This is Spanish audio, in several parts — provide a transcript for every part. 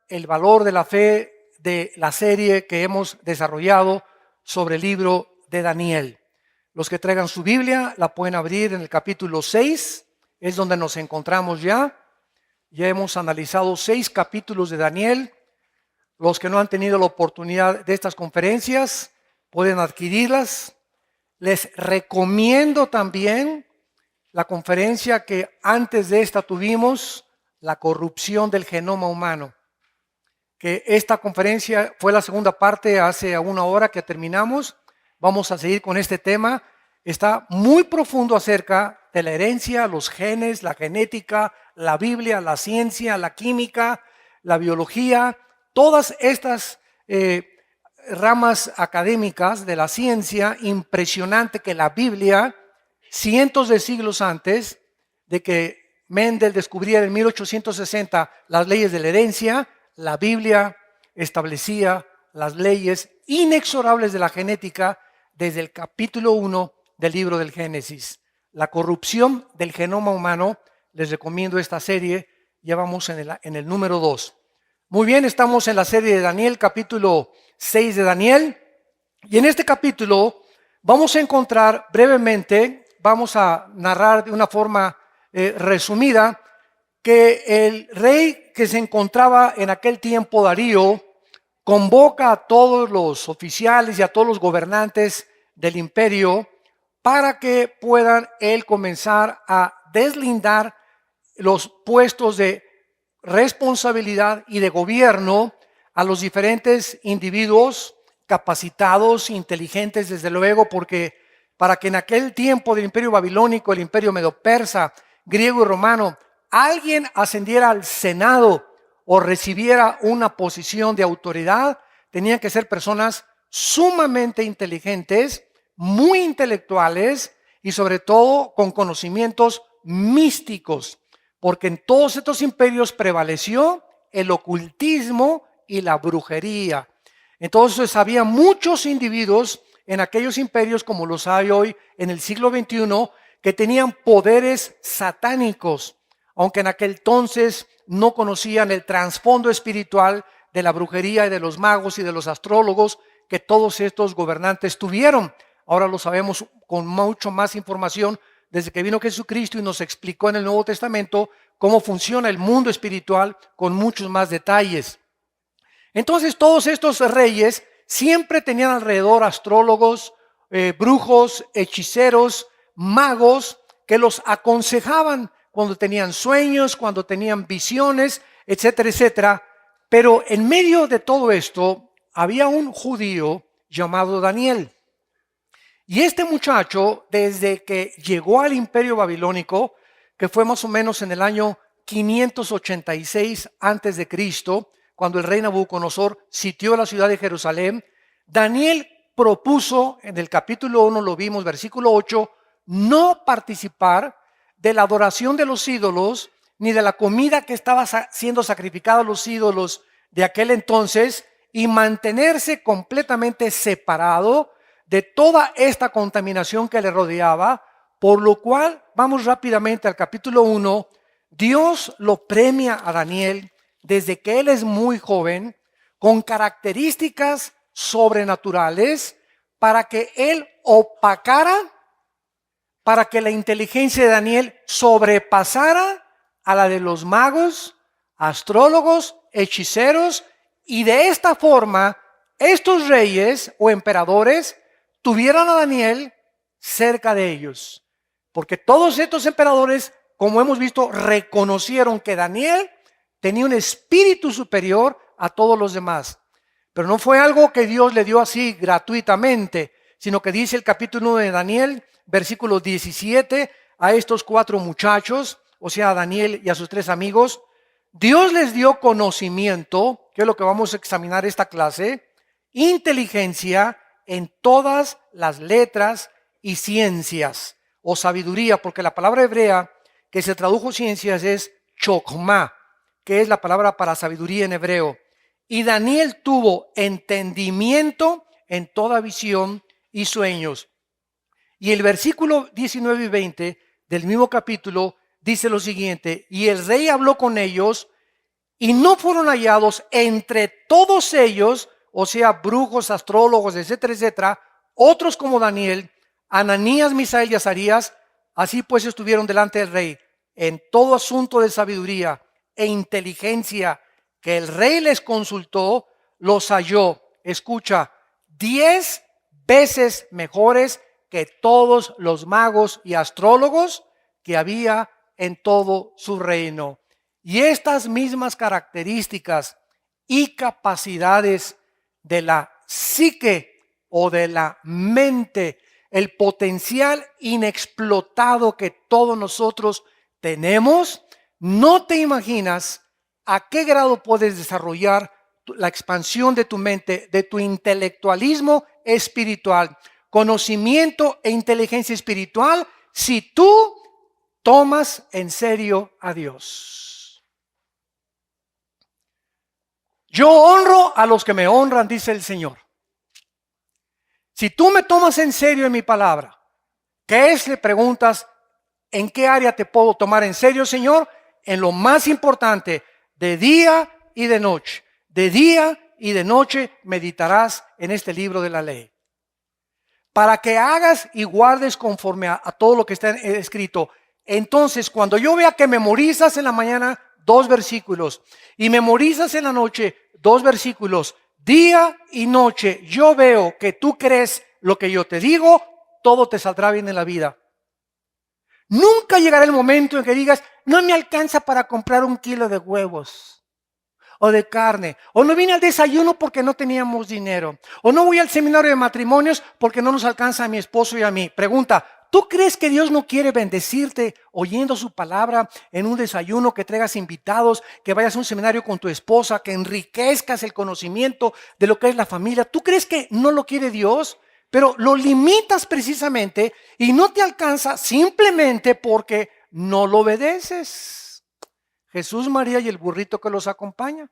el valor de la fe de la serie que hemos desarrollado sobre el libro de Daniel. Los que traigan su Biblia la pueden abrir en el capítulo 6, es donde nos encontramos ya. Ya hemos analizado 6 capítulos de Daniel. Los que no han tenido la oportunidad de estas conferencias pueden adquirirlas. Les recomiendo también la conferencia que antes de esta tuvimos, la corrupción del genoma humano. Que esta conferencia fue la segunda parte hace una hora que terminamos. Vamos a seguir con este tema. Está muy profundo acerca de la herencia, los genes, la genética, la Biblia, la ciencia, la química, la biología, todas estas ramas académicas de la ciencia. Impresionante que la Biblia, cientos de siglos antes de que Mendel descubriera en 1860 las leyes de la herencia, la Biblia establecía las leyes inexorables de la genética desde el capítulo 1 del libro del Génesis. La corrupción del genoma humano. Les recomiendo esta serie. Ya vamos en el número 2. Muy bien, estamos en la serie de Daniel, capítulo 6 de Daniel. Y en este capítulo vamos a encontrar brevemente, vamos a narrar de una forma resumida, que el rey que se encontraba en aquel tiempo, Darío, convoca a todos los oficiales y a todos los gobernantes del imperio para que puedan él comenzar a deslindar los puestos de responsabilidad y de gobierno a los diferentes individuos capacitados, inteligentes, desde luego, porque para que en aquel tiempo del imperio babilónico, el imperio medo-persa, griego y romano, alguien ascendiera al Senado o recibiera una posición de autoridad, tenían que ser personas sumamente inteligentes, muy intelectuales y sobre todo con conocimientos místicos, porque en todos estos imperios prevaleció el ocultismo y la brujería. Entonces había muchos individuos en aquellos imperios, como los hay hoy en el siglo XXI, que tenían poderes satánicos, aunque en aquel entonces no conocían el trasfondo espiritual de la brujería y de los magos y de los astrólogos que todos estos gobernantes tuvieron. Ahora lo sabemos con mucho más información desde que vino Jesucristo y nos explicó en el Nuevo Testamento cómo funciona el mundo espiritual con muchos más detalles. Entonces todos estos reyes siempre tenían alrededor astrólogos, brujos, hechiceros, magos que los aconsejaban cuando tenían sueños, cuando tenían visiones, etcétera, etcétera. Pero en medio de todo esto había un judío llamado Daniel. Y este muchacho, desde que llegó al imperio babilónico, que fue más o menos en el año 586 antes de Cristo, cuando el rey Nabucodonosor sitió la ciudad de Jerusalén, Daniel propuso, en el capítulo 1 lo vimos, versículo 8, no participar de la adoración de los ídolos, ni de la comida que estaba siendo sacrificada a los ídolos de aquel entonces, y mantenerse completamente separado de toda esta contaminación que le rodeaba, por lo cual, vamos rápidamente al capítulo 1, Dios lo premia a Daniel desde que él es muy joven, con características sobrenaturales, para que él opacara, para que la inteligencia de Daniel sobrepasara a la de los magos, astrólogos, hechiceros, y de esta forma, estos reyes o emperadores tuvieron a Daniel cerca de ellos, porque todos estos emperadores, como hemos visto, reconocieron que Daniel tenía un espíritu superior a todos los demás. Pero no fue algo que Dios le dio así gratuitamente, sino que dice el capítulo 1 de Daniel, versículo 17, a estos 4 muchachos, o sea, a Daniel y a sus 3 amigos, Dios les dio conocimiento, que es lo que vamos a examinar esta clase, inteligencia en todas las letras y ciencias, o sabiduría, porque la palabra hebrea que se tradujo ciencias es chokmah, que es la palabra para sabiduría en hebreo. Y Daniel tuvo entendimiento en toda visión y sueños. Y el versículo 19 y 20 del mismo capítulo dice lo siguiente: y el rey habló con ellos Y no fueron hallados entre todos ellos, o sea, brujos, astrólogos, etcétera, etcétera, otros como Daniel, Ananías, Misael y Azarías. Así pues estuvieron delante del rey en todo asunto de sabiduría e inteligencia que el rey les consultó, los halló. Escucha, 10 veces mejores que todos los magos y astrólogos que había en todo su reino. Y estas mismas características y capacidades de la psique o de la mente, el potencial inexplotado que todos nosotros tenemos, no te imaginas a qué grado puedes desarrollar la expansión de tu mente, de tu intelectualismo espiritual, conocimiento e inteligencia espiritual, si tú tomas en serio a Dios. Yo honro a los que me honran, dice el Señor. Si tú me tomas en serio en mi palabra, ¿qué es? Le preguntas, ¿en qué área te puedo tomar en serio, Señor? En lo más importante, de día y de noche. De día y de noche meditarás en este libro de la ley. Para que hagas y guardes conforme a todo lo que está escrito. Entonces, cuando yo vea que memorizas en la mañana 2 versículos y memorizas en la noche 2 versículos, día y noche, yo veo que tú crees lo que yo te digo, todo te saldrá bien en la vida. Nunca llegará el momento en que digas, no me alcanza para comprar 1 kilo de huevos o de carne, o no vine al desayuno porque no teníamos dinero, o no voy al seminario de matrimonios porque no nos alcanza a mi esposo y a mí. Pregunta, ¿tú crees que Dios no quiere bendecirte oyendo su palabra en un desayuno, que traigas invitados, que vayas a un seminario con tu esposa, que enriquezcas el conocimiento de lo que es la familia? ¿Tú crees que no lo quiere Dios? Pero lo limitas precisamente y no te alcanza simplemente porque no lo obedeces. Jesús, María y el burrito que los acompaña.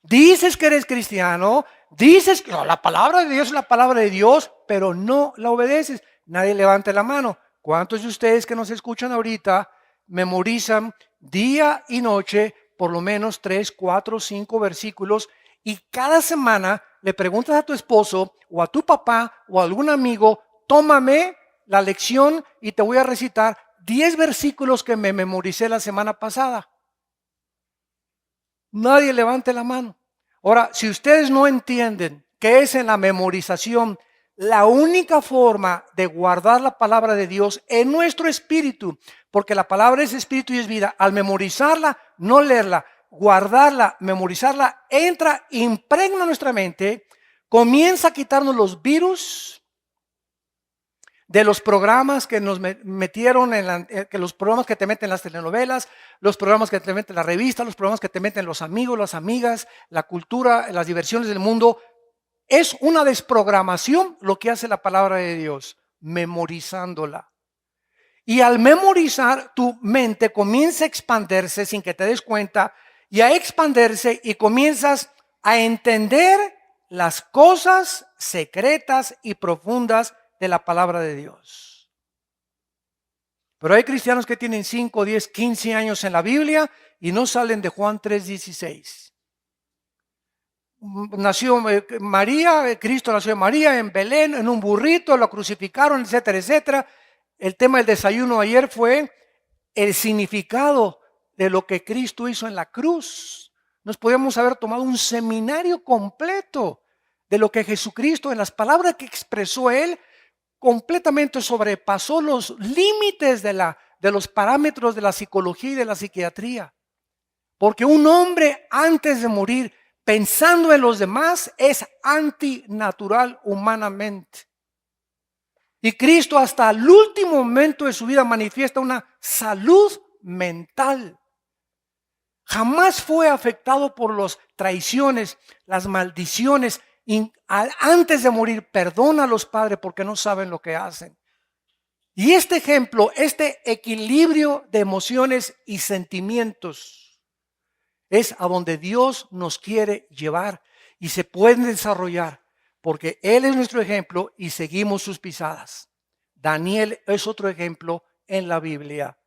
Dices que eres cristiano, dices que la palabra de Dios es la palabra de Dios, pero no la obedeces. Nadie levante la mano. ¿Cuántos de ustedes que nos escuchan ahorita memorizan día y noche por lo menos 3, 4, 5 versículos y cada semana le preguntas a tu esposo o a tu papá o a algún amigo, tómame la lección y te voy a recitar 10 versículos que me memoricé la semana pasada? Nadie levante la mano. Ahora, si ustedes no entienden que es en la memorización la única forma de guardar la palabra de Dios en nuestro espíritu, porque la palabra es espíritu y es vida, al memorizarla, no leerla, guardarla, memorizarla, entra, impregna nuestra mente, comienza a quitarnos los virus de los programas que nos metieron que los programas que te meten las telenovelas, los programas que te meten la revista, los programas que te meten los amigos, las amigas, la cultura, las diversiones del mundo. Es una desprogramación lo que hace la palabra de Dios, memorizándola. Y al memorizar, tu mente comienza a expandirse sin que te des cuenta, y a expandirse y comienzas a entender las cosas secretas y profundas de la palabra de Dios. Pero hay cristianos que tienen 5, 10, 15 años en la Biblia y no salen de Juan 3:16. Nació María, Cristo nació en María, en Belén, en un burrito, lo crucificaron, etcétera, etcétera. El tema del desayuno ayer fue el significado de lo que Cristo hizo en la cruz. Nos podíamos haber tomado un seminario completo de lo que Jesucristo, en las palabras que expresó Él, completamente sobrepasó los límites de los parámetros de la psicología y de la psiquiatría. Porque un hombre antes de morir, pensando en los demás, es antinatural humanamente. Y Cristo hasta el último momento de su vida manifiesta una salud mental. Jamás fue afectado por las traiciones, las maldiciones. Antes de morir, perdona a los padres porque no saben lo que hacen. Y este ejemplo, este equilibrio de emociones y sentimientos es a donde Dios nos quiere llevar y se pueden desarrollar porque Él es nuestro ejemplo y seguimos sus pisadas. Daniel es otro ejemplo en la Biblia.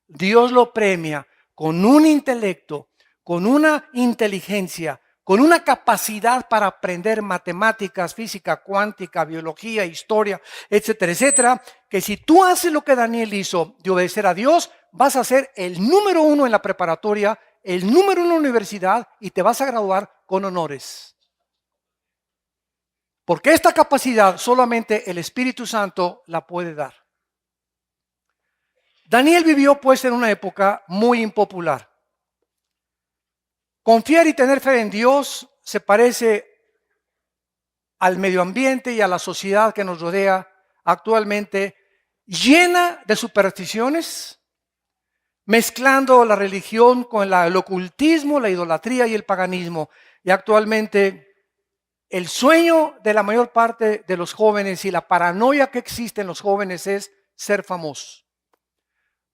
Dios lo premia con un intelecto, con una inteligencia, con una capacidad para aprender matemáticas, física cuántica, biología, historia, etcétera, etcétera, que si tú haces lo que Daniel hizo de obedecer a Dios, vas a ser el número 1 en la preparatoria, el número 1 en la universidad y te vas a graduar con honores. Porque esta capacidad solamente el Espíritu Santo la puede dar. Daniel vivió pues en una época muy impopular. Confiar y tener fe en Dios se parece al medio ambiente y a la sociedad que nos rodea actualmente, llena de supersticiones, mezclando la religión con el ocultismo, la idolatría y el paganismo. Y actualmente el sueño de la mayor parte de los jóvenes y la paranoia que existe en los jóvenes es ser famoso.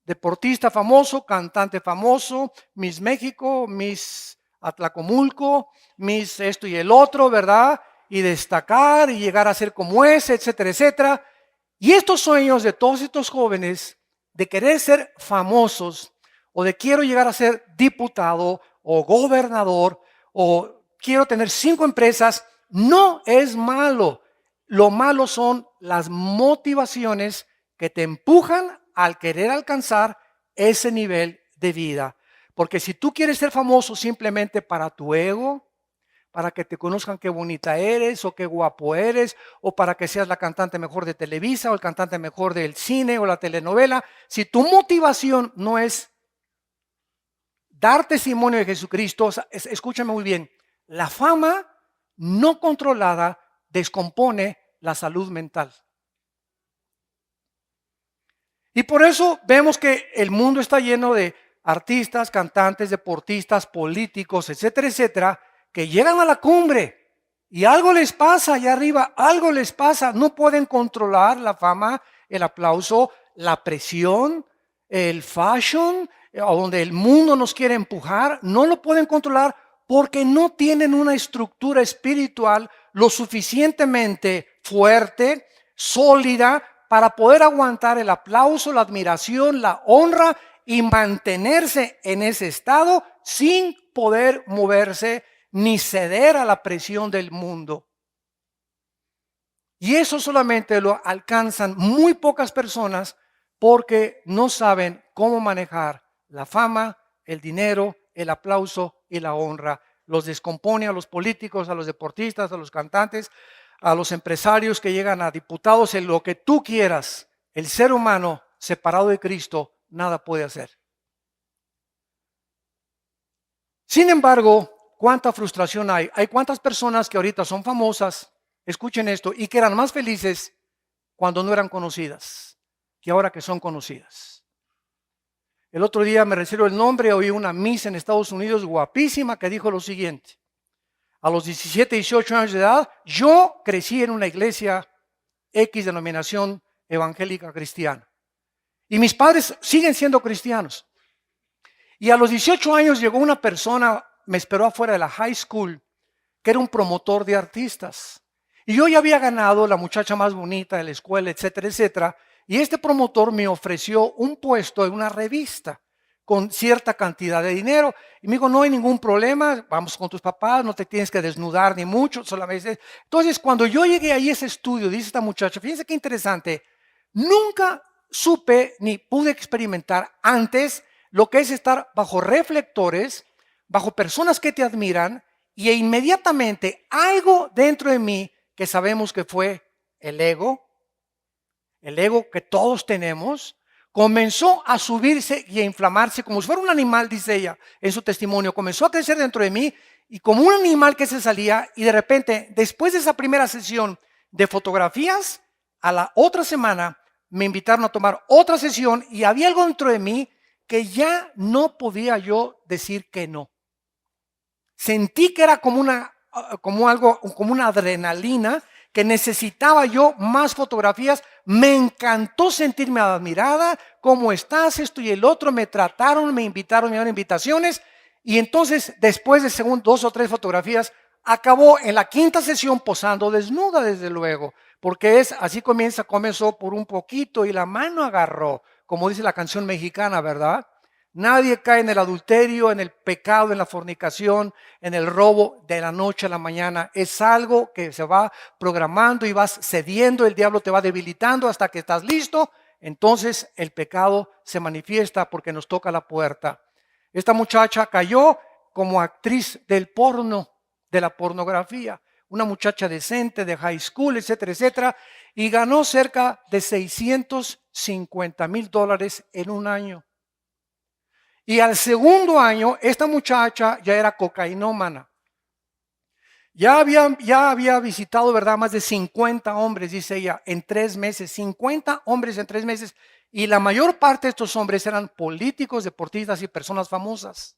Deportista famoso, cantante famoso, Miss México, Miss Atlacomulco, Miss esto y el otro, ¿verdad? Y destacar y llegar a ser como ese, etcétera, etcétera. Y estos sueños de todos estos jóvenes de querer ser famosos o de quiero llegar a ser diputado o gobernador o quiero tener 5 empresas, no es malo. Lo malo son las motivaciones que te empujan al querer alcanzar ese nivel de vida. Porque si tú quieres ser famoso simplemente para tu ego, para que te conozcan qué bonita eres o qué guapo eres, o para que seas la cantante mejor de Televisa o el cantante mejor del cine o la telenovela, si tu motivación no es dar testimonio de Jesucristo, escúchame muy bien, la fama no controlada descompone la salud mental. Y por eso vemos que el mundo está lleno de artistas, cantantes, deportistas, políticos, etcétera, etcétera, que llegan a la cumbre y algo les pasa allá arriba, algo les pasa, no pueden controlar la fama, el aplauso, la presión, el fashion, a donde el mundo nos quiere empujar, no lo pueden controlar porque no tienen una estructura espiritual lo suficientemente fuerte, sólida, para poder aguantar el aplauso, la admiración, la honra y mantenerse en ese estado sin poder moverse ni ceder a la presión del mundo. Y eso solamente lo alcanzan muy pocas personas porque no saben cómo manejar la fama, el dinero, el aplauso y la honra. Los descompone a los políticos, a los deportistas, a los cantantes, a los empresarios que llegan a diputados, en lo que tú quieras. El ser humano separado de Cristo nada puede hacer. Sin embargo, ¿cuánta frustración hay? Hay cuántas personas que ahorita son famosas, escuchen esto, y que eran más felices cuando no eran conocidas que ahora que son conocidas. El otro día me refiero el nombre, oí una Miss en Estados Unidos guapísima que dijo lo siguiente: a los 17, 18 años de edad, yo crecí en una iglesia X denominación evangélica cristiana. Y mis padres siguen siendo cristianos. Y a los 18 años llegó una persona, me esperó afuera de la high school, que era un promotor de artistas. Y yo ya había ganado la muchacha más bonita de la escuela, etcétera, etcétera. Y este promotor me ofreció un puesto en una revista con cierta cantidad de dinero. Y me dijo, no hay ningún problema, vamos con tus papás, no te tienes que desnudar ni mucho, solamente. Entonces, cuando yo llegué ahí a ese estudio, dice esta muchacha, fíjense qué interesante, nunca supe ni pude experimentar antes lo que es estar bajo reflectores, bajo personas que te admiran, y inmediatamente algo dentro de mí que sabemos que fue el ego que todos tenemos, comenzó a subirse y a inflamarse como si fuera un animal, dice ella en su testimonio. Comenzó a crecer dentro de mí y como un animal que se salía, y de repente, después de esa primera sesión de fotografías, a la otra semana me invitaron a tomar otra sesión y había algo dentro de mí que ya no podía yo decir que no. Sentí que era como una adrenalina, que necesitaba yo más fotografías. Me encantó sentirme admirada. ¿Cómo estás? Esto y el otro. Me trataron, me invitaron, me dieron invitaciones. Y entonces, después de 2 o 3 fotografías, acabó en la 5ª sesión posando desnuda, desde luego. Porque así comenzó por un poquito y la mano agarró, como dice la canción mexicana, ¿verdad? Nadie cae en el adulterio, en el pecado, en la fornicación, en el robo de la noche a la mañana. Es algo que se va programando y vas cediendo, el diablo te va debilitando hasta que estás listo. Entonces el pecado se manifiesta porque nos toca la puerta. Esta muchacha cayó como actriz del porno, de la pornografía. Una muchacha decente de high school, etcétera, etcétera. Y ganó cerca de $650,000 en un año. Y al segundo año, esta muchacha ya era cocainómana. Ya había visitado, ¿verdad? Más de 50 hombres, dice ella, en 3 meses. 50 hombres en 3 meses. Y la mayor parte de estos hombres eran políticos, deportistas y personas famosas.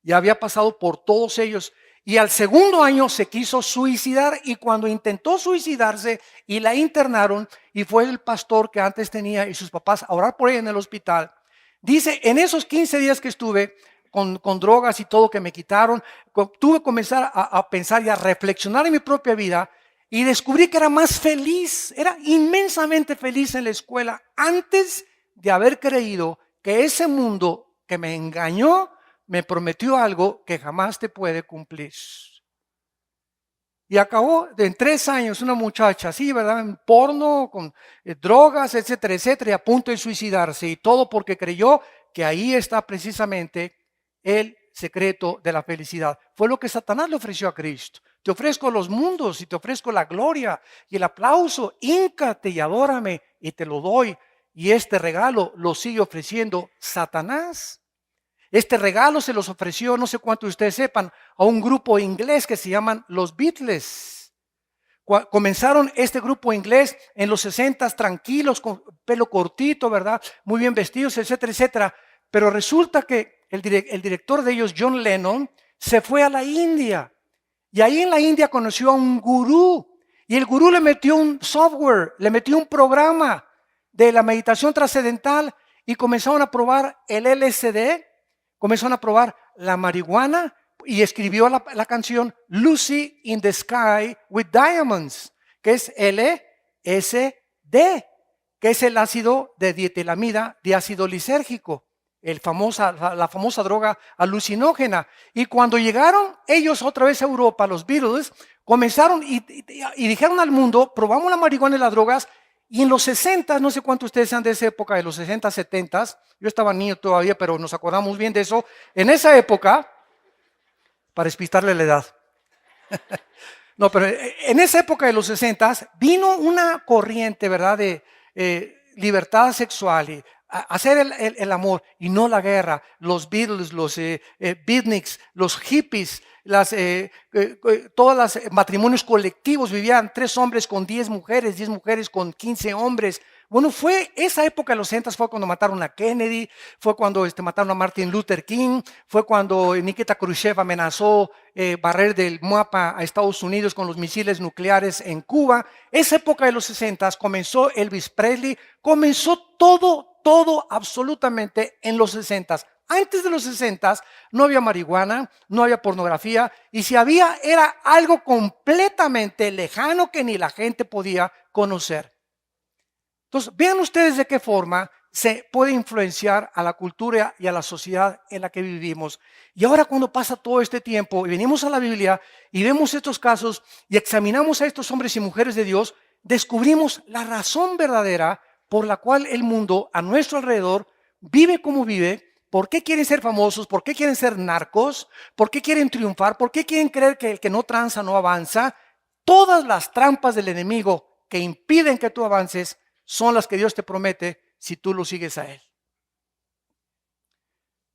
Ya había pasado por todos ellos. Y al segundo año se quiso suicidar. Y cuando intentó suicidarse y la internaron, y fue el pastor que antes tenía y sus papás a orar por ella en el hospital. Dice, en esos 15 días que estuve con drogas y todo que me quitaron, tuve que comenzar a pensar y a reflexionar en mi propia vida y descubrí que era más feliz, era inmensamente feliz en la escuela antes de haber creído que ese mundo que me engañó me prometió algo que jamás te puede cumplir. Y acabó en 3 años una muchacha así, ¿verdad? En porno, con drogas, etcétera, etcétera, y a punto de suicidarse. Y todo porque creyó que ahí está precisamente el secreto de la felicidad. Fue lo que Satanás le ofreció a Cristo. Te ofrezco los mundos y te ofrezco la gloria y el aplauso. Híncate y adórame y te lo doy. Y este regalo lo sigue ofreciendo Satanás. Este regalo se los ofreció, no sé cuántos de ustedes sepan, a un grupo inglés que se llaman los Beatles. Comenzaron este grupo inglés en los 60, tranquilos, con pelo cortito, ¿verdad? Muy bien vestidos, etcétera, etcétera. Pero resulta que el director de ellos, John Lennon, se fue a la India. Y ahí en la India conoció a un gurú. Y el gurú le metió un software, le metió un programa de la meditación trascendental y comenzaron a probar el LSD. Comenzaron a probar la marihuana y escribió la canción Lucy in the Sky with Diamonds, que es LSD, que es el ácido de dietilamida, diácido lisérgico, la famosa droga alucinógena. Y cuando llegaron ellos otra vez a Europa, los Beatles, comenzaron y dijeron al mundo, probamos la marihuana y las drogas. Y en los 60, no sé cuántos ustedes sean de esa época, de los 60, 70, yo estaba niño todavía, pero nos acordamos bien de eso. En esa época, para despistarle la edad, no, pero en esa época de los 60 vino una corriente, ¿verdad?, de libertad sexual y hacer el amor y no la guerra. Los Beatles, los beatniks, los hippies, todos los matrimonios colectivos, vivían 3 hombres con 10 mujeres, 10 mujeres con 15 hombres. Bueno, fue esa época de los 60, fue cuando mataron a Kennedy, fue cuando mataron a Martin Luther King, fue cuando Nikita Khrushchev amenazó barrer del mapa a Estados Unidos con los misiles nucleares en Cuba. Esa época de los 60 comenzó Elvis Presley, comenzó todo absolutamente en los 60. Antes de los 60 no había marihuana, no había pornografía, y si había era algo completamente lejano que ni la gente podía conocer. Entonces, vean ustedes de qué forma se puede influenciar a la cultura y a la sociedad en la que vivimos. Y ahora cuando pasa todo este tiempo y venimos a la Biblia y vemos estos casos y examinamos a estos hombres y mujeres de Dios, descubrimos la razón verdadera por la cual el mundo a nuestro alrededor vive como vive. ¿Por qué quieren ser famosos? ¿Por qué quieren ser narcos? ¿Por qué quieren triunfar? ¿Por qué quieren creer que el que no tranza no avanza? Todas las trampas del enemigo que impiden que tú avances son las que Dios te promete si tú lo sigues a Él.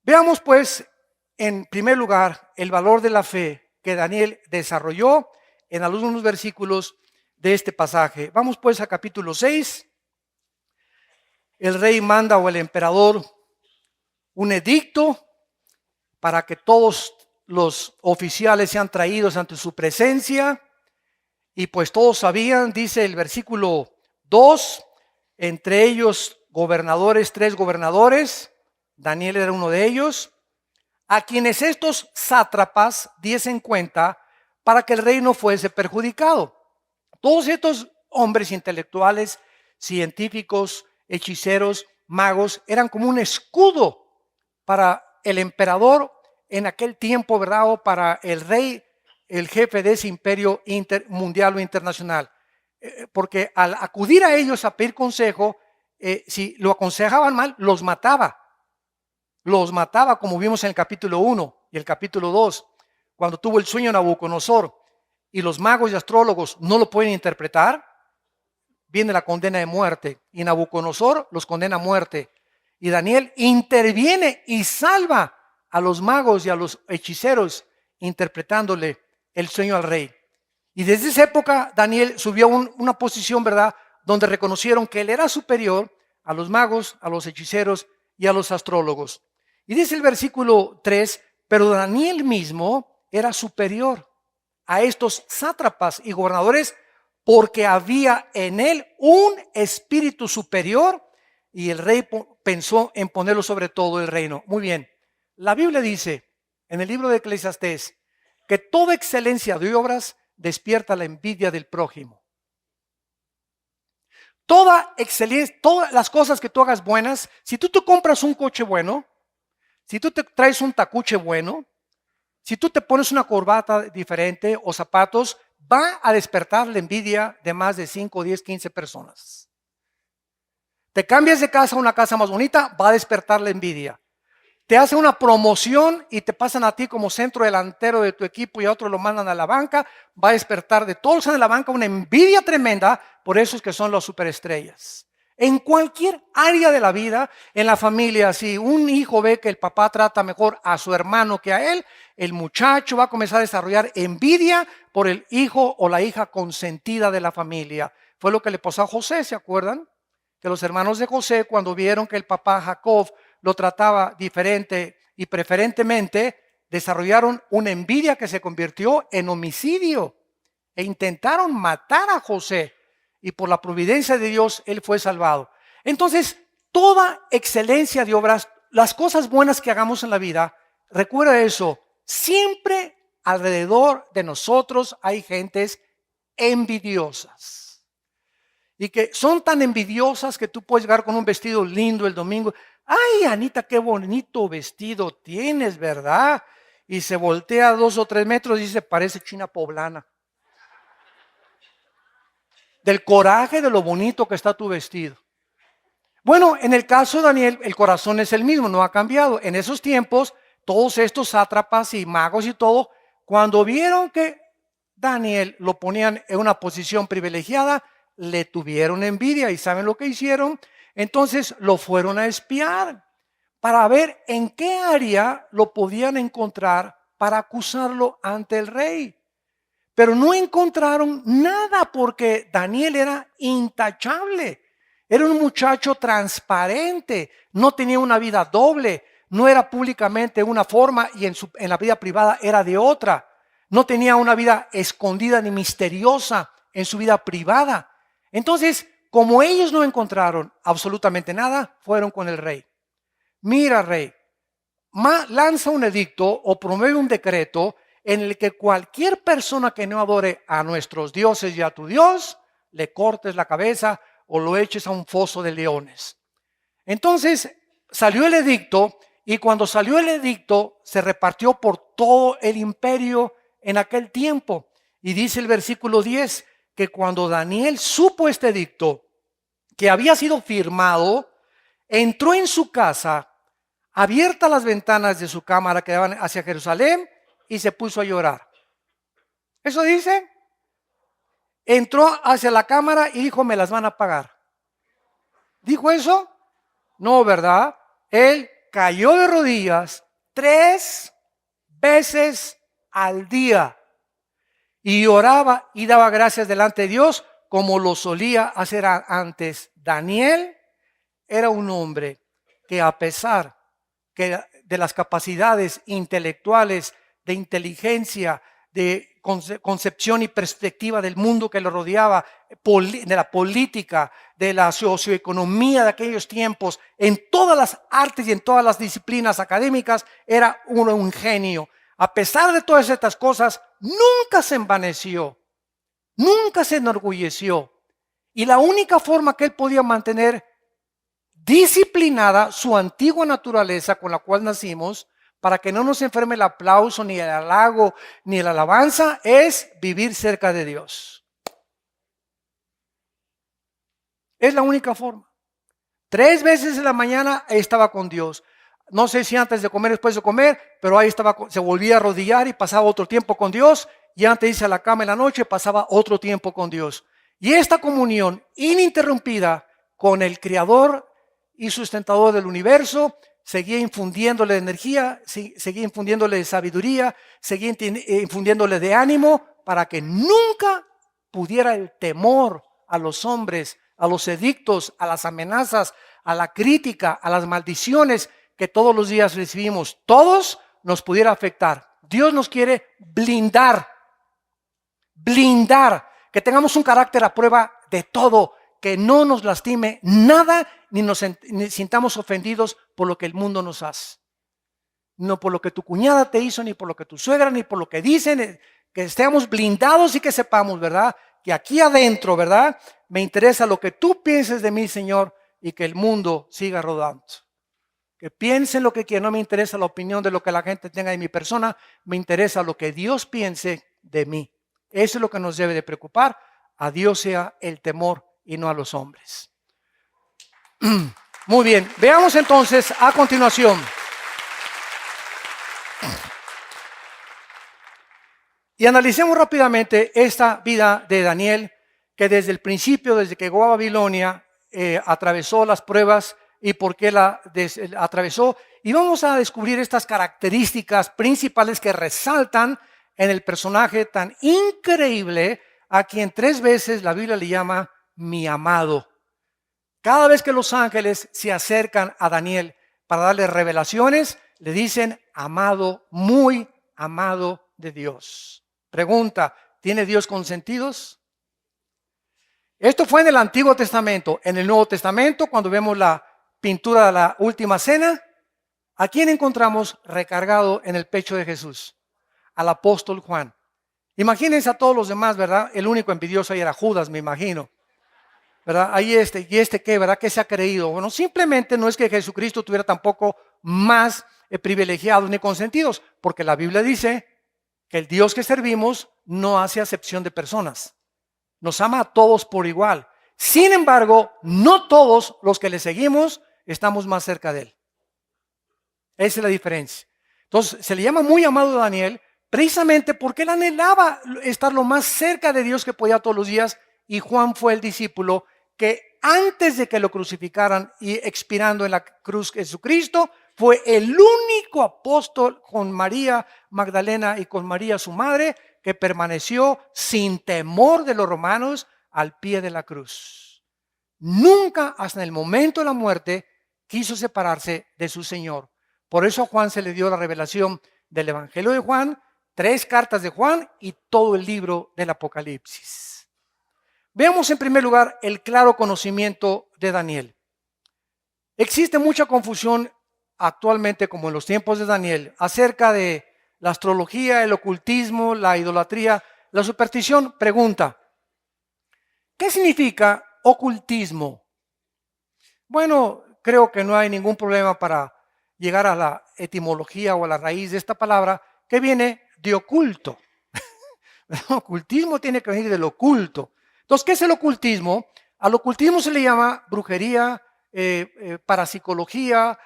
Veamos pues, en primer lugar, el valor de la fe que Daniel desarrolló en algunos versículos de este pasaje. Vamos pues a capítulo 6. El rey manda, o el emperador, un edicto para que todos los oficiales sean traídos ante su presencia. Y pues todos sabían, dice el versículo 2, entre ellos gobernadores, 3 gobernadores, Daniel era uno de ellos, a quienes estos sátrapas diesen cuenta para que el rey no fuese perjudicado. Todos estos hombres intelectuales, científicos, hechiceros, magos, eran como un escudo para el emperador en aquel tiempo, ¿verdad? O para el rey, el jefe de ese imperio mundial o internacional. Porque al acudir a ellos a pedir consejo, si lo aconsejaban mal, los mataba. Los mataba, como vimos en el capítulo 1 y el capítulo 2, cuando tuvo el sueño Nabucodonosor y los magos y astrólogos no lo pueden interpretar, viene la condena de muerte y Nabucodonosor los condena a muerte. Y Daniel interviene y salva a los magos y a los hechiceros interpretándole el sueño al rey. Y desde esa época Daniel subió a una posición, ¿verdad?, donde reconocieron que él era superior a los magos, a los hechiceros y a los astrólogos. Y dice el versículo 3, pero Daniel mismo era superior a estos sátrapas y gobernadores porque había en él un espíritu superior y el rey pensó en ponerlo sobre todo el reino. Muy bien, la Biblia dice en el libro de Eclesiastés que toda excelencia de obras despierta la envidia del prójimo. Toda excelencia, todas las cosas que tú hagas buenas, si tú te compras un coche bueno, si tú te traes un tacuche bueno, si tú te pones una corbata diferente o zapatos, va a despertar la envidia de más de 5, 10, 15 personas. Te cambias de casa a una casa más bonita, va a despertar la envidia. Te hacen una promoción y te pasan a ti como centro delantero de tu equipo y a otro lo mandan a la banca, va a despertar de todos en la banca una envidia tremenda por esos que son las superestrellas. En cualquier área de la vida, en la familia, si un hijo ve que el papá trata mejor a su hermano que a él, el muchacho va a comenzar a desarrollar envidia por el hijo o la hija consentida de la familia. Fue lo que le pasó a José, ¿se acuerdan? Que los hermanos de José, cuando vieron que el papá Jacob lo trataba diferente y preferentemente, desarrollaron una envidia que se convirtió en homicidio e intentaron matar a José. Y por la providencia de Dios, él fue salvado. Entonces, toda excelencia de obras, las cosas buenas que hagamos en la vida, recuerda eso, siempre alrededor de nosotros hay gentes envidiosas. Y que son tan envidiosas que tú puedes llegar con un vestido lindo el domingo. Ay, Anita, qué bonito vestido tienes, ¿verdad? Y se voltea 2 o 3 metros y dice, parece china poblana. Del coraje de lo bonito que está tu vestido. Bueno, en el caso de Daniel, el corazón es el mismo, no ha cambiado. En esos tiempos, todos estos sátrapas y magos y todo, cuando vieron que Daniel lo ponían en una posición privilegiada, le tuvieron envidia y ¿saben lo que hicieron? Entonces lo fueron a espiar para ver en qué área lo podían encontrar para acusarlo ante el rey. Pero no encontraron nada porque Daniel era intachable. Era un muchacho transparente, no tenía una vida doble, no era públicamente una forma y en la vida privada era de otra. No tenía una vida escondida ni misteriosa en su vida privada. Entonces, como ellos no encontraron absolutamente nada, fueron con el rey. Mira, rey, lanza un edicto o promueve un decreto en el que cualquier persona que no adore a nuestros dioses y a tu Dios, le cortes la cabeza o lo eches a un foso de leones. Entonces salió el edicto y cuando salió el edicto se repartió por todo el imperio en aquel tiempo. Y dice el versículo 10 que cuando Daniel supo este edicto que había sido firmado, entró en su casa, abiertas las ventanas de su cámara que daban hacia Jerusalén, y se puso a llorar. ¿Eso dice? Entró hacia la cámara y dijo, me las van a pagar. ¿Dijo eso? No, ¿verdad? Él cayó de rodillas 3 veces al día y oraba y daba gracias delante de Dios como lo solía hacer antes. Daniel era un hombre que a pesar de las capacidades intelectuales, de inteligencia, de concepción y perspectiva del mundo que lo rodeaba, de la política, de la socioeconomía de aquellos tiempos, en todas las artes y en todas las disciplinas académicas, era un genio. A pesar de todas estas cosas, nunca se envaneció, nunca se enorgulleció. Y la única forma que él podía mantener disciplinada su antigua naturaleza con la cual nacimos, para que no nos enferme el aplauso, ni el halago, ni la alabanza, es vivir cerca de Dios. Es la única forma. 3 veces en la mañana estaba con Dios. No sé si antes de comer, después de comer, pero ahí estaba, se volvía a arrodillar y pasaba otro tiempo con Dios. Y antes de irse a la cama en la noche, pasaba otro tiempo con Dios. Y esta comunión ininterrumpida con el Creador y sustentador del universo seguía infundiéndole energía, seguía infundiéndole de sabiduría, seguía infundiéndole de ánimo para que nunca pudiera el temor a los hombres, a los edictos, a las amenazas, a la crítica, a las maldiciones que todos los días recibimos, todos nos pudiera afectar. Dios nos quiere blindar, que tengamos un carácter a prueba de todo, que no nos lastime nada, ni nos sintamos ofendidos por lo que el mundo nos hace. No por lo que tu cuñada te hizo, ni por lo que tu suegra, ni por lo que dicen, que estemos blindados y que sepamos, ¿verdad? Que aquí adentro, ¿verdad? Me interesa lo que tú pienses de mí, Señor, y que el mundo siga rodando. Que piensen lo que quieran, no me interesa la opinión de lo que la gente tenga de mi persona, me interesa lo que Dios piense de mí. Eso es lo que nos debe de preocupar. A Dios sea el temor y no a los hombres. Muy bien, veamos entonces a continuación. Y analicemos rápidamente esta vida de Daniel, que desde el principio, desde que llegó a Babilonia, atravesó las pruebas y por qué la atravesó. Y vamos a descubrir estas características principales que resaltan en el personaje tan increíble a quien 3 veces la Biblia le llama mi amado. Cada vez que los ángeles se acercan a Daniel para darle revelaciones, le dicen amado, muy amado de Dios. Pregunta, ¿tiene Dios consentidos? Esto fue en el Antiguo Testamento. En el Nuevo Testamento, cuando vemos la pintura de la Última Cena, ¿a quién encontramos recargado en el pecho de Jesús? Al apóstol Juan. Imagínense a todos los demás, ¿verdad? El único envidioso ahí era Judas, me imagino. ¿Verdad? Ahí ¿qué? ¿Verdad? ¿Qué se ha creído? Bueno, simplemente no es que Jesucristo tuviera tampoco más privilegiados ni consentidos, porque la Biblia dice que el Dios que servimos no hace acepción de personas. Nos ama a todos por igual. Sin embargo, no todos los que le seguimos estamos más cerca de él. Esa es la diferencia. Entonces, se le llama muy amado a Daniel precisamente porque él anhelaba estar lo más cerca de Dios que podía todos los días, y Juan fue el discípulo que antes de que lo crucificaran y expirando en la cruz Jesucristo, fue el único apóstol con María Magdalena y con María su madre que permaneció sin temor de los romanos al pie de la cruz. Nunca hasta el momento de la muerte quiso separarse de su Señor. Por eso a Juan se le dio la revelación del Evangelio de Juan, 3 cartas de Juan y todo el libro del Apocalipsis. Veamos en primer lugar el claro conocimiento de Daniel. Existe mucha confusión actualmente, como en los tiempos de Daniel, acerca de la astrología, el ocultismo, la idolatría, la superstición. Pregunta, ¿qué significa ocultismo? Bueno, creo que no hay ningún problema para llegar a la etimología o a la raíz de esta palabra, que viene de oculto. Ocultismo tiene que venir del oculto. Entonces, ¿qué es el ocultismo? Al ocultismo se le llama brujería, parapsicología,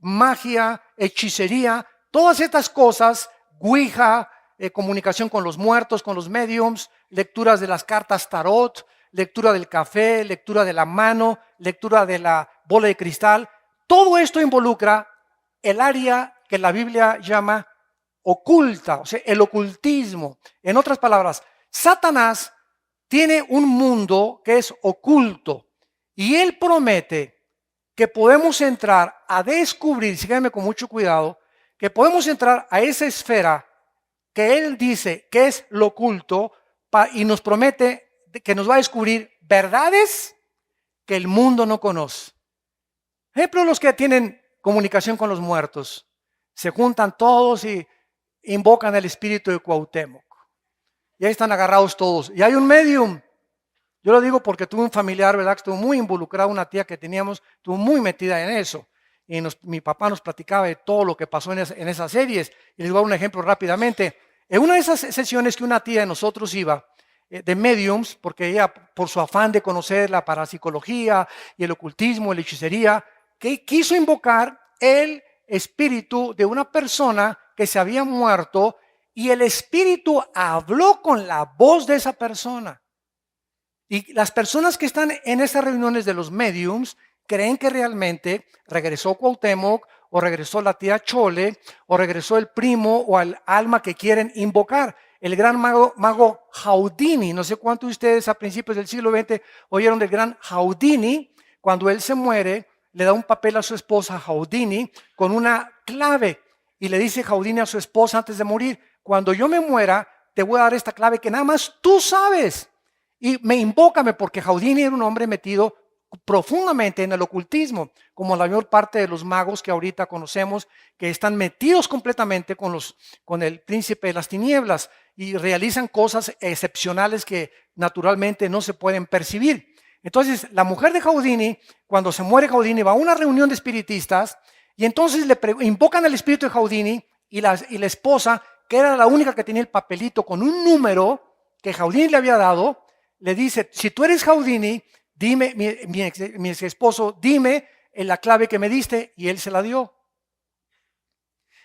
magia, hechicería, todas estas cosas, ouija, comunicación con los muertos, con los mediums, lecturas de las cartas tarot, lectura del café, lectura de la mano, lectura de la bola de cristal. Todo esto involucra el área que la Biblia llama oculta, o sea, el ocultismo. En otras palabras, Satanás tiene un mundo que es oculto y él promete que podemos entrar a descubrir, síganme con mucho cuidado, que podemos entrar a esa esfera que él dice que es lo oculto y nos promete que nos va a descubrir verdades que el mundo no conoce. Ejemplo, los que tienen comunicación con los muertos, se juntan todos y invocan el espíritu de Cuauhtémoc. Y ahí están agarrados todos. Y hay un medium Yo lo digo porque tuve un familiar, ¿verdad?, que estuvo muy involucrado, una tía que teníamos, estuvo muy metida en eso. Y mi papá nos platicaba de todo lo que pasó en esas series. Y les voy a dar un ejemplo rápidamente. En una de esas sesiones que una tía de nosotros iba, de mediums, porque ella, por su afán de conocer la parapsicología y el ocultismo, la hechicería, que quiso invocar el espíritu de una persona que se había muerto, y el espíritu habló con la voz de esa persona. Y las personas que están en esas reuniones de los mediums creen que realmente regresó Cuauhtémoc, o regresó la tía Chole, o regresó el primo o el alma que quieren invocar. El gran mago Houdini, no sé cuántos de ustedes a principios del siglo XX oyeron del gran Houdini. Cuando él se muere, le da un papel a su esposa Houdini con una clave, y le dice Houdini a su esposa antes de morir: cuando yo me muera, te voy a dar esta clave que nada más tú sabes, y invócame, porque Houdini era un hombre metido profundamente en el ocultismo, como la mayor parte de los magos que ahorita conocemos, que están metidos completamente con el príncipe de las tinieblas y realizan cosas excepcionales que naturalmente no se pueden percibir. Entonces, la mujer de Houdini, cuando se muere Houdini, va a una reunión de espiritistas, y entonces invocan al espíritu de Houdini, y la esposa, que era la única que tenía el papelito con un número que Houdini le había dado, le dice: si tú eres Houdini, dime, mi ex esposo, dime la clave que me diste. Y él se la dio.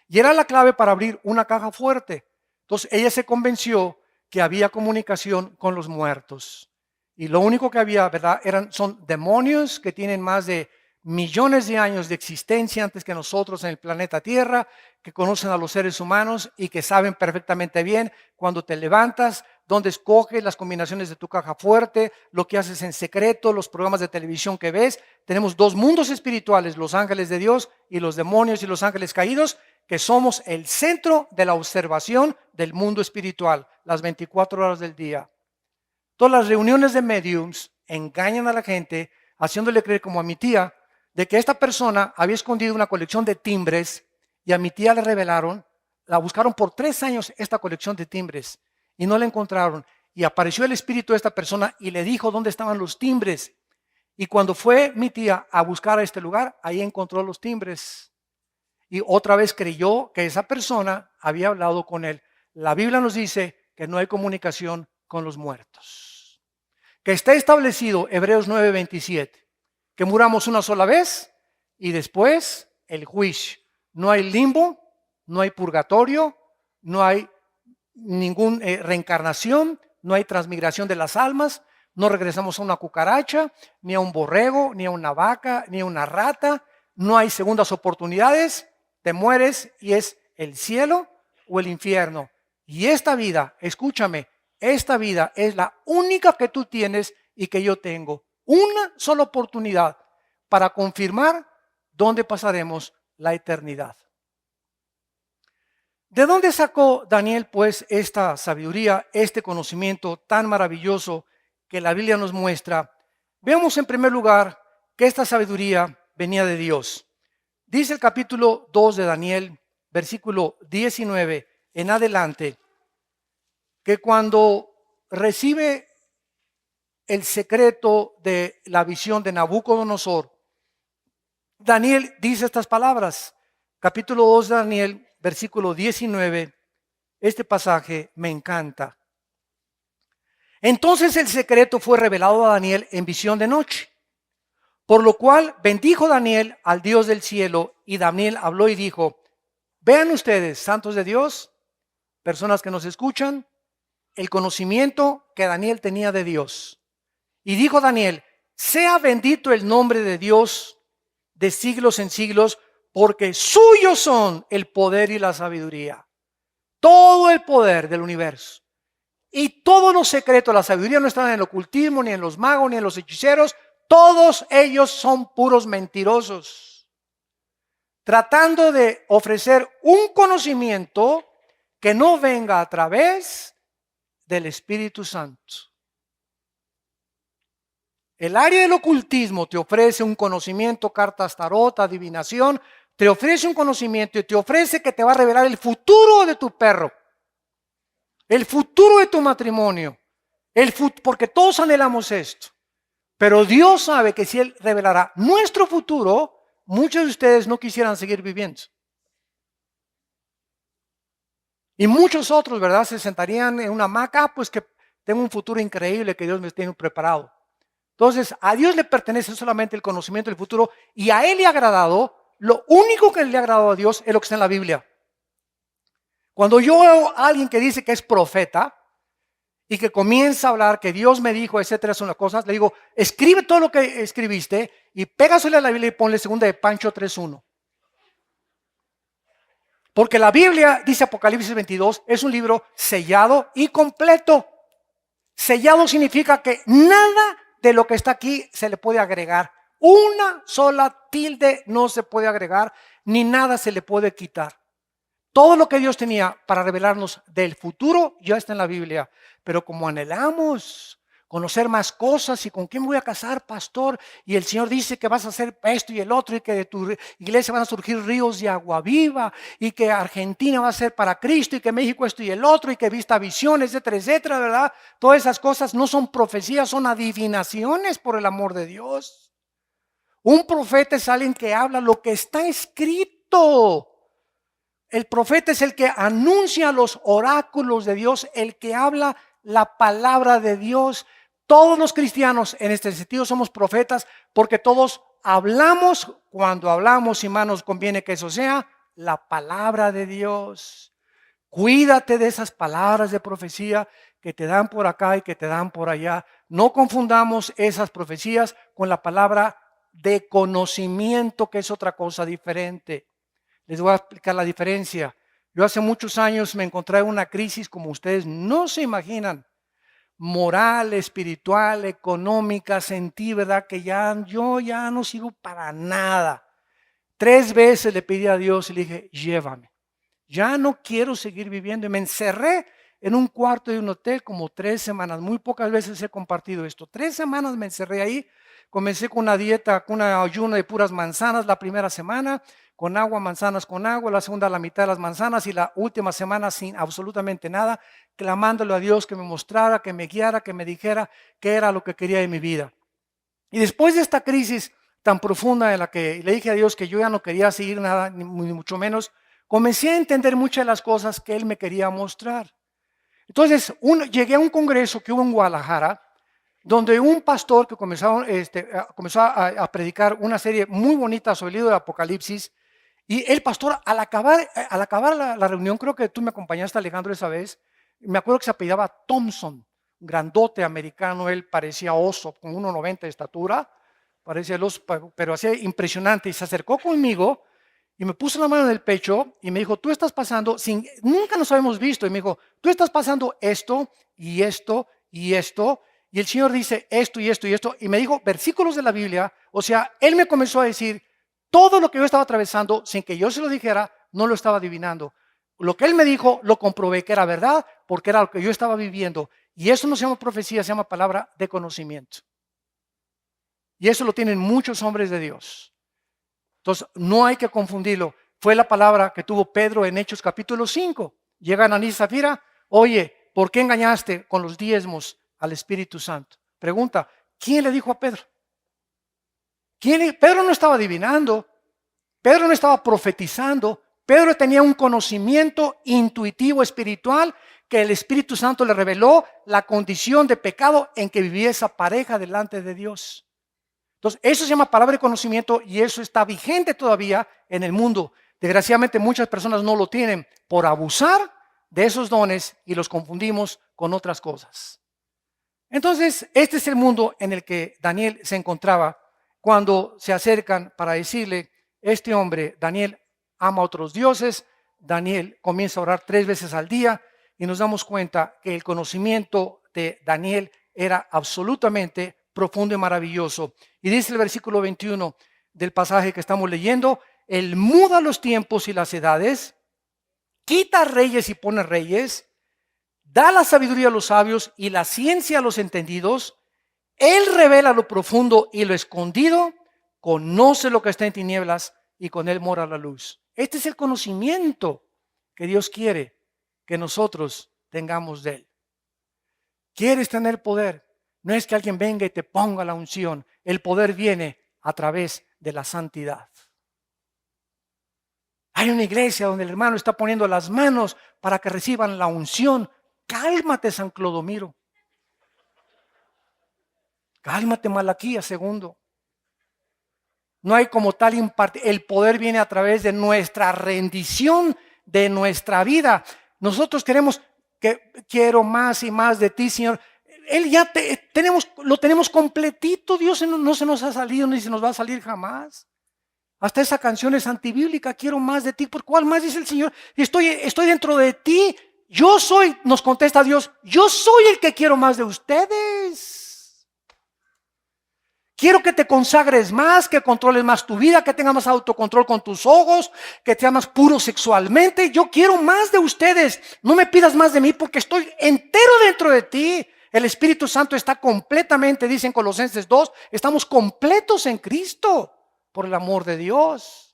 Y era la clave para abrir una caja fuerte. Entonces ella se convenció que había comunicación con los muertos. Y lo único que había, ¿verdad?, son demonios que tienen más de millones de años de existencia antes que nosotros en el planeta Tierra, que conocen a los seres humanos y que saben perfectamente bien cuando te levantas, dónde escoges las combinaciones de tu caja fuerte, lo que haces en secreto, los programas de televisión que ves. Tenemos dos mundos espirituales: los ángeles de Dios y los demonios y los ángeles caídos, que somos el centro de la observación del mundo espiritual, las 24 horas del día. Todas las reuniones de mediums engañan a la gente, haciéndole creer, como a mi tía, de que esta persona había escondido una colección de timbres, y a mi tía le revelaron, la buscaron por 3 años esta colección de timbres y no la encontraron, y apareció el espíritu de esta persona y le dijo dónde estaban los timbres, y cuando fue mi tía a buscar a este lugar, ahí encontró los timbres, y otra vez creyó que esa persona había hablado con él. La Biblia nos dice que no hay comunicación con los muertos, que está establecido, Hebreos 9:27, que muramos una sola vez y después el juicio. No hay limbo, no hay purgatorio, no hay ninguna reencarnación, no hay transmigración de las almas, no regresamos a una cucaracha, ni a un borrego, ni a una vaca, ni a una rata. No hay segundas oportunidades. Te mueres y es el cielo o el infierno. Y esta vida, escúchame, esta vida es la única que tú tienes y que yo tengo. Una sola oportunidad para confirmar dónde pasaremos la eternidad. ¿De dónde sacó Daniel pues esta sabiduría, este conocimiento tan maravilloso que la Biblia nos muestra? Veamos en primer lugar que esta sabiduría venía de Dios. Dice el capítulo 2 de Daniel, versículo 19 en adelante, que cuando recibe el secreto de la visión de Nabucodonosor, Daniel dice estas palabras. Capítulo 2 de Daniel, versículo 19, este pasaje me encanta. Entonces el secreto fue revelado a Daniel en visión de noche, por lo cual bendijo Daniel al Dios del cielo, y Daniel habló y dijo: vean ustedes, santos de Dios, personas que nos escuchan, el conocimiento que Daniel tenía de Dios. Y dijo Daniel: sea bendito el nombre de Dios de siglos en siglos, porque suyos son el poder y la sabiduría. Todo el poder del universo y todos los secretos. La sabiduría no está en el ocultismo, ni en los magos, ni en los hechiceros. Todos ellos son puros mentirosos, tratando de ofrecer un conocimiento que no venga a través del Espíritu Santo. El área del ocultismo te ofrece un conocimiento, cartas tarot, adivinación, te ofrece un conocimiento y te ofrece que te va a revelar el futuro de tu perro, el futuro de tu matrimonio, Porque todos anhelamos esto. Pero Dios sabe que si Él revelará nuestro futuro, muchos de ustedes no quisieran seguir viviendo. Y muchos otros, ¿verdad? Se sentarían en una hamaca, pues que tengo un futuro increíble que Dios me tiene preparado. Entonces, a Dios le pertenece solamente el conocimiento del futuro y a Él le ha agradado, lo único que le ha agradado a Dios es lo que está en la Biblia. Cuando yo veo a alguien que dice que es profeta y que comienza a hablar que Dios me dijo, etcétera, son las cosas, le digo, escribe todo lo que escribiste y pégaselo a la Biblia y ponle segunda de Pancho 3:1. Porque la Biblia, dice Apocalipsis 22, es un libro sellado y completo. Sellado significa que nada de lo que está aquí se le puede agregar. Una sola tilde no se puede agregar, ni nada se le puede quitar. Todo lo que Dios tenía para revelarnos del futuro ya está en la Biblia. Pero como anhelamos conocer más cosas y con quién me voy a casar, pastor, y el Señor dice que vas a hacer esto y el otro y que de tu iglesia van a surgir ríos de agua viva y que Argentina va a ser para Cristo y que México esto y el otro y que vista visiones, etcétera, etcétera, ¿verdad? Todas esas cosas no son profecías, son adivinaciones por el amor de Dios. Un profeta es alguien que habla lo que está escrito. El profeta es el que anuncia los oráculos de Dios, el que habla la palabra de Dios. Todos los cristianos en este sentido somos profetas porque todos hablamos, cuando hablamos y más nos conviene que eso sea la palabra de Dios. Cuídate de esas palabras de profecía que te dan por acá y que te dan por allá. No confundamos esas profecías con la palabra de conocimiento, que es otra cosa diferente. Les voy a explicar la diferencia. Yo hace muchos años me encontré en una crisis como ustedes no se imaginan. Moral, espiritual, económica, sentí, ¿verdad? Que yo ya no sirvo para nada. 3 veces le pedí a Dios y le dije, llévame. Ya no quiero seguir viviendo. Y me encerré en un cuarto de un hotel como 3 semanas. Muy pocas veces he compartido esto. 3 semanas me encerré ahí. Comencé con una dieta, con una ayuno de puras manzanas la primera semana, con agua, manzanas con agua, la segunda la mitad de las manzanas y la última semana sin absolutamente nada, clamándole a Dios que me mostrara, que me guiara, que me dijera qué era lo que quería de mi vida. Y después de esta crisis tan profunda en la que le dije a Dios que yo ya no quería seguir nada, ni mucho menos, comencé a entender muchas de las cosas que Él me quería mostrar. Entonces, llegué a un congreso que hubo en Guadalajara, donde un pastor que comenzó a predicar una serie muy bonita sobre el libro de Apocalipsis, y el pastor al acabar la reunión, creo que tú me acompañaste, Alejandro, esa vez, me acuerdo que se apellidaba Thompson, grandote americano, él parecía oso, con 1,90 de estatura, parecía el oso, pero hacía impresionante, y se acercó conmigo y me puso la mano en el pecho y me dijo, tú estás pasando, nunca nos habíamos visto, y me dijo, tú estás pasando esto y esto y esto, y el Señor dice esto y esto y esto, y me dijo versículos de la Biblia. O sea, Él me comenzó a decir todo lo que yo estaba atravesando sin que yo se lo dijera, no lo estaba adivinando. Lo que Él me dijo lo comprobé que era verdad porque era lo que yo estaba viviendo, y eso no se llama profecía, se llama palabra de conocimiento, y eso lo tienen muchos hombres de Dios. Entonces, no hay que confundirlo. Fue la palabra que tuvo Pedro en Hechos capítulo 5. Llega Ananías y Zafira, oye, ¿por qué engañaste con los diezmos al Espíritu Santo? Pregunta, ¿quién le dijo a Pedro? Pedro no estaba adivinando, Pedro no estaba profetizando, Pedro tenía un conocimiento intuitivo espiritual que el Espíritu Santo le reveló la condición de pecado en que vivía esa pareja delante de Dios. Entonces, eso se llama palabra de conocimiento y eso está vigente todavía en el mundo. Desgraciadamente, muchas personas no lo tienen por abusar de esos dones y los confundimos con otras cosas. Entonces, este es el mundo en el que Daniel se encontraba cuando se acercan para decirle, este hombre, Daniel, ama a otros dioses. Daniel comienza a orar 3 veces al día y nos damos cuenta que el conocimiento de Daniel era absolutamente profundo y maravilloso. Y dice el versículo 21 del pasaje que estamos leyendo, Él muda los tiempos y las edades, quita reyes y pone reyes, da la sabiduría a los sabios y la ciencia a los entendidos. Él revela lo profundo y lo escondido, conoce lo que está en tinieblas y con Él mora la luz. Este es el conocimiento que Dios quiere que nosotros tengamos de Él. ¿Quieres tener poder? No es que alguien venga y te ponga la unción. El poder viene a través de la santidad. Hay una iglesia donde el hermano está poniendo las manos para que reciban la unción. Cálmate, San Clodomiro. Cálmate, Malaquías segundo. No hay como tal el poder viene a través de nuestra rendición, de nuestra vida. Nosotros queremos que quiero más y más de ti, Señor. Él ya lo tenemos completito. Dios no se nos ha salido ni se nos va a salir jamás. Hasta esa canción es antibíblica. Quiero más de ti. ¿Por cuál más? Dice el Señor. Estoy dentro de ti. Yo soy, nos contesta Dios, yo soy el que quiero más de ustedes. Quiero que te consagres más, que controles más tu vida, que tengas más autocontrol con tus ojos, que te amas puro sexualmente. Yo quiero más de ustedes. No me pidas más de mí porque estoy entero dentro de ti. El Espíritu Santo está completamente, dicen Colosenses 2, estamos completos en Cristo por el amor de Dios.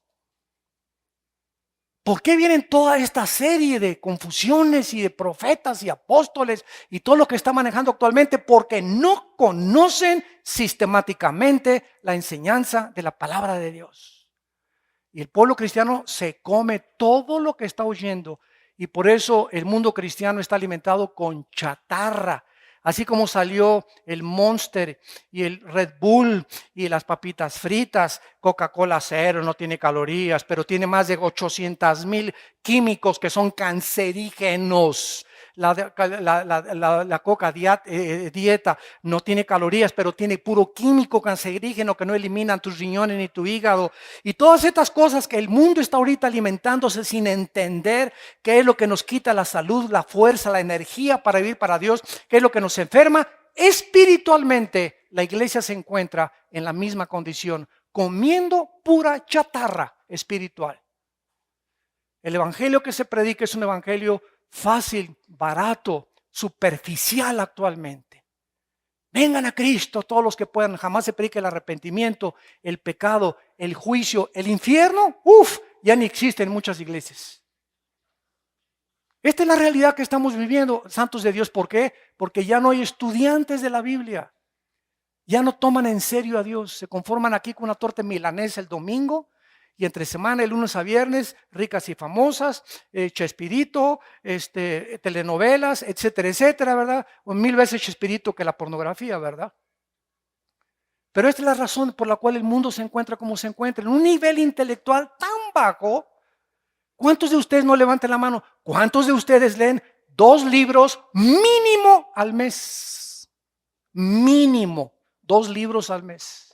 ¿Por qué vienen toda esta serie de confusiones y de profetas y apóstoles y todo lo que está manejando actualmente? Porque no conocen sistemáticamente la enseñanza de la palabra de Dios. Y el pueblo cristiano se come todo lo que está oyendo y por eso el mundo cristiano está alimentado con chatarra. Así como salió el Monster y el Red Bull y las papitas fritas, Coca-Cola cero, no tiene calorías, pero tiene más de 800,000 químicos que son cancerígenos. La Coca dieta no tiene calorías, pero tiene puro químico cancerígeno que no eliminan tus riñones ni tu hígado. Y todas estas cosas que el mundo está ahorita alimentándose sin entender qué es lo que nos quita la salud, la fuerza, la energía para vivir para Dios, qué es lo que nos enferma. Espiritualmente, la iglesia se encuentra en la misma condición, comiendo pura chatarra espiritual. El evangelio que se predica es un evangelio fácil, barato, superficial actualmente. Vengan a Cristo todos los que puedan. Jamás se predica el arrepentimiento, el pecado, el juicio, el infierno. Ya ni existe en muchas iglesias. Esta es la realidad que estamos viviendo, santos de Dios. ¿Por qué? Porque ya no hay estudiantes de la Biblia. Ya no toman en serio a Dios. Se conforman aquí con una torta milanesa el domingo. Y entre semana, el lunes a viernes, ricas y famosas, Chespirito, telenovelas, etcétera, etcétera, ¿verdad? O 1000 veces Chespirito que la pornografía, ¿verdad? Pero esta es la razón por la cual el mundo se encuentra como se encuentra, en un nivel intelectual tan bajo. ¿Cuántos de ustedes no levanten la mano? ¿Cuántos de ustedes leen 2 libros mínimo al mes? Mínimo, 2 libros al mes.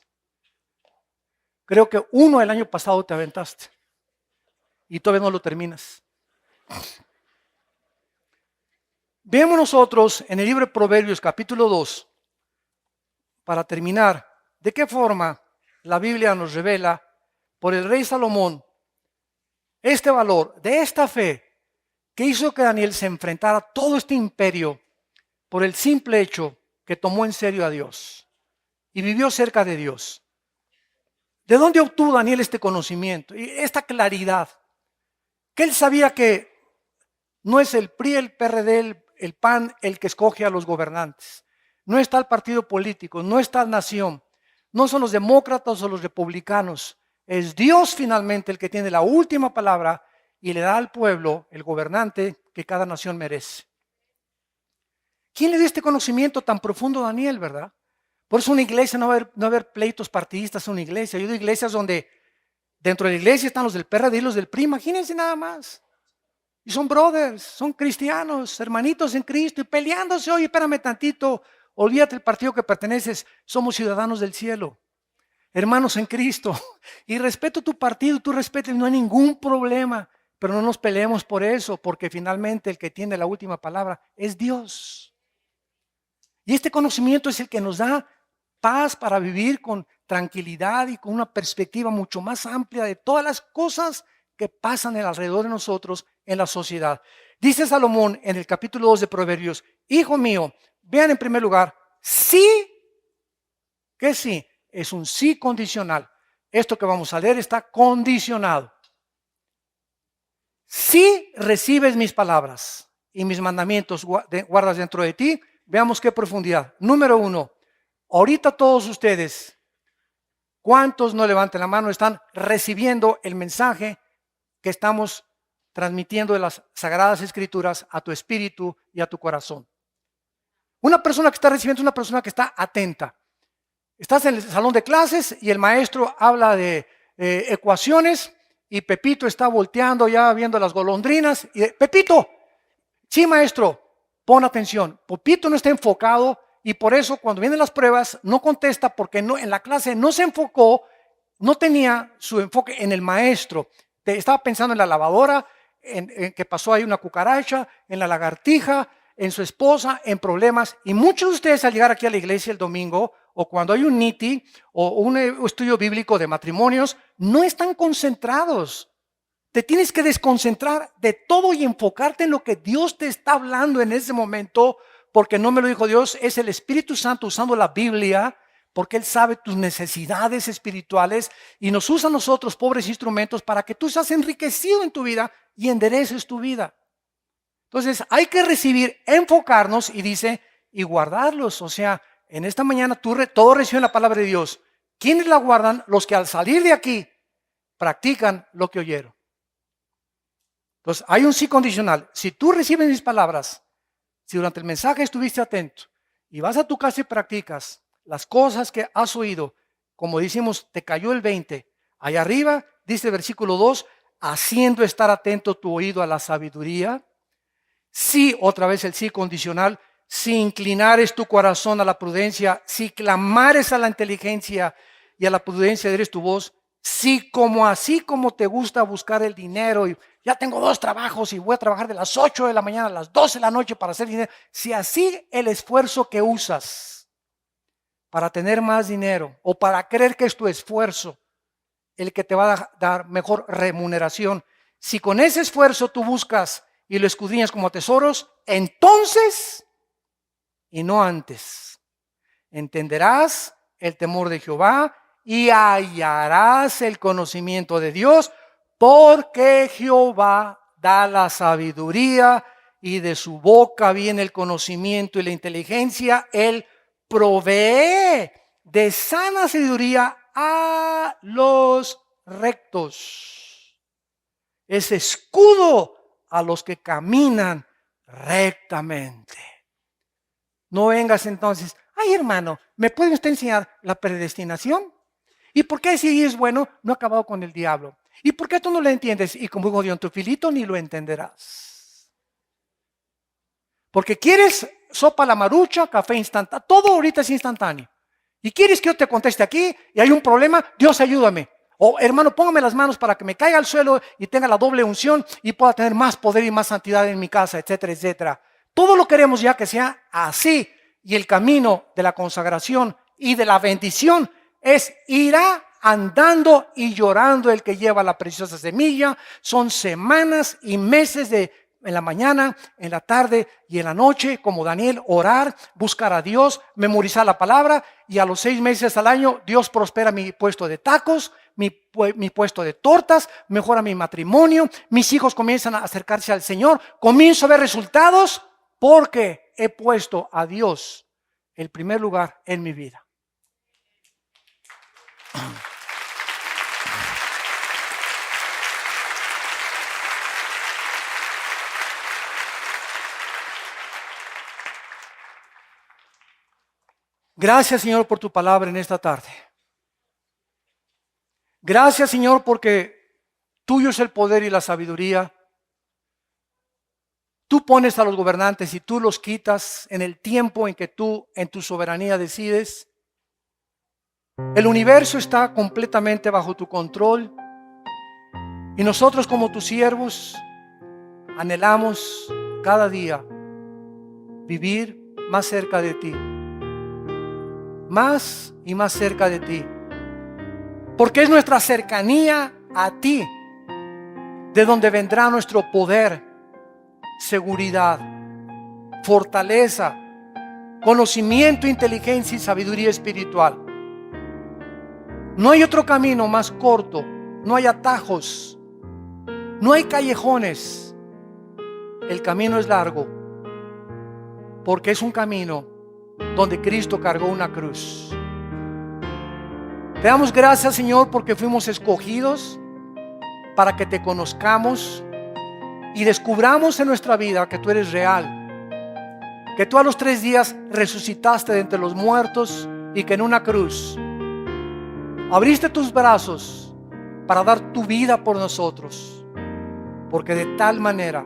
Creo que 1 el año pasado te aventaste y todavía no lo terminas. Vemos nosotros en el libro de Proverbios capítulo 2, para terminar, de qué forma la Biblia nos revela por el rey Salomón este valor de esta fe que hizo que Daniel se enfrentara a todo este imperio por el simple hecho que tomó en serio a Dios y vivió cerca de Dios. ¿De dónde obtuvo Daniel este conocimiento y esta claridad? Que él sabía que no es el PRI, el PRD, el PAN el que escoge a los gobernantes. No está el partido político, no está la nación, no son los demócratas o los republicanos. Es Dios finalmente el que tiene la última palabra y le da al pueblo el gobernante que cada nación merece. ¿Quién le dio este conocimiento tan profundo a Daniel, verdad? Por eso una iglesia no va a haber pleitos partidistas en una iglesia. Yo he ido a iglesias donde dentro de la iglesia están los del PRD y los del PRI, imagínense nada más. Y son brothers, son cristianos, hermanitos en Cristo y peleándose. Oye, espérame tantito, olvídate del partido que perteneces, somos ciudadanos del cielo, hermanos en Cristo. Y respeto tu partido, tú respetes, no hay ningún problema, pero no nos peleemos por eso, porque finalmente el que tiene la última palabra es Dios. Y este conocimiento es el que nos da paz para vivir con tranquilidad y con una perspectiva mucho más amplia de todas las cosas que pasan alrededor de nosotros en la sociedad. Dice Salomón en el capítulo 2 de Proverbios: hijo mío, vean en primer lugar, sí, que sí, es un sí condicional. Esto que vamos a leer está condicionado. Si recibes mis palabras y mis mandamientos guardas dentro de ti, veamos qué profundidad. Número 1, ahorita todos ustedes, ¿cuántos, no levanten la mano, están recibiendo el mensaje que estamos transmitiendo de las Sagradas Escrituras a tu espíritu y a tu corazón? Una persona que está recibiendo es una persona que está atenta. Estás en el salón de clases y el maestro habla de ecuaciones y Pepito está volteando ya viendo las golondrinas. Y Pepito, sí maestro, pon atención. Pepito no está enfocado y por eso cuando vienen las pruebas no contesta porque no, en la clase no se enfocó, no tenía su enfoque en el maestro. Estaba pensando en la lavadora, en que pasó ahí una cucaracha, en la lagartija, en su esposa, en problemas. Y muchos de ustedes al llegar aquí a la iglesia el domingo, o cuando hay un NITI o un estudio bíblico de matrimonios, no están concentrados. Te tienes que desconcentrar de todo y enfocarte en lo que Dios te está hablando en ese momento, porque no me lo dijo Dios, es el Espíritu Santo usando la Biblia, porque Él sabe tus necesidades espirituales y nos usa a nosotros, pobres instrumentos, para que tú seas enriquecido en tu vida y endereces tu vida. Entonces hay que recibir, enfocarnos y dice, y guardarlos. O sea, en esta mañana todos reciben la palabra de Dios. ¿Quiénes la guardan? Los que al salir de aquí practican lo que oyeron. Entonces hay un sí condicional. Si tú recibes mis palabras, si durante el mensaje estuviste atento y vas a tu casa y practicas las cosas que has oído, como decimos, te cayó el 20. Allá arriba dice el versículo 2, haciendo estar atento tu oído a la sabiduría. Sí, otra vez el sí condicional, si inclinares tu corazón a la prudencia, si clamares a la inteligencia y a la prudencia eres tu voz, si como así como te gusta buscar el dinero y ya tengo 2 trabajos y voy a trabajar de las 8 de la mañana a las 12 de la noche para hacer dinero, si así el esfuerzo que usas para tener más dinero o para creer que es tu esfuerzo el que te va a dar mejor remuneración, si con ese esfuerzo tú buscas y lo escudriñas como tesoros, entonces, y no antes, entenderás el temor de Jehová y hallarás el conocimiento de Dios, porque Jehová da la sabiduría y de su boca viene el conocimiento y la inteligencia. Él provee de sana sabiduría a los rectos. Es escudo a los que caminan rectamente. No vengas entonces, ay hermano, ¿me puede usted enseñar la predestinación? ¿Y por qué si es bueno no ha acabado con el diablo? ¿Y por qué tú no lo entiendes? Y como dijo Dios, tu filito ni lo entenderás. Porque quieres sopa a la marucha, café instantáneo, todo ahorita es instantáneo. Y quieres que yo te conteste aquí y hay un problema, Dios ayúdame. O hermano, póngame las manos para que me caiga al suelo y tenga la doble unción y pueda tener más poder y más santidad en mi casa, etcétera, etcétera. Todo lo queremos ya que sea así. Y el camino de la consagración y de la bendición es irá andando y llorando el que lleva la preciosa semilla. Son semanas y meses de en la mañana, en la tarde y en la noche, como Daniel, orar, buscar a Dios, memorizar la palabra, y a los 6 meses al año Dios prospera mi puesto de tacos, mi puesto de tortas, mejora mi matrimonio, mis hijos comienzan a acercarse al Señor, comienzo a ver resultados porque he puesto a Dios el primer lugar en mi vida. Gracias, Señor, por tu palabra en esta tarde. Gracias, Señor, porque tuyo es el poder y la sabiduría. Tú pones a los gobernantes y tú los quitas en el tiempo en que tú, en tu soberanía, decides. El universo está completamente bajo tu control. Y nosotros, como tus siervos, anhelamos cada día vivir más cerca de ti. Más y más cerca de ti, porque es nuestra cercanía a ti de donde vendrá nuestro poder, seguridad, fortaleza, conocimiento, inteligencia y sabiduría espiritual. No hay otro camino más corto, no hay atajos, no hay callejones. El camino es largo porque es un camino donde Cristo cargó una cruz. Te damos gracias, Señor, porque fuimos escogidos para que te conozcamos y descubramos en nuestra vida que tú eres real, que tú a los 3 días resucitaste de entre los muertos y que en una cruz abriste tus brazos para dar tu vida por nosotros, porque de tal manera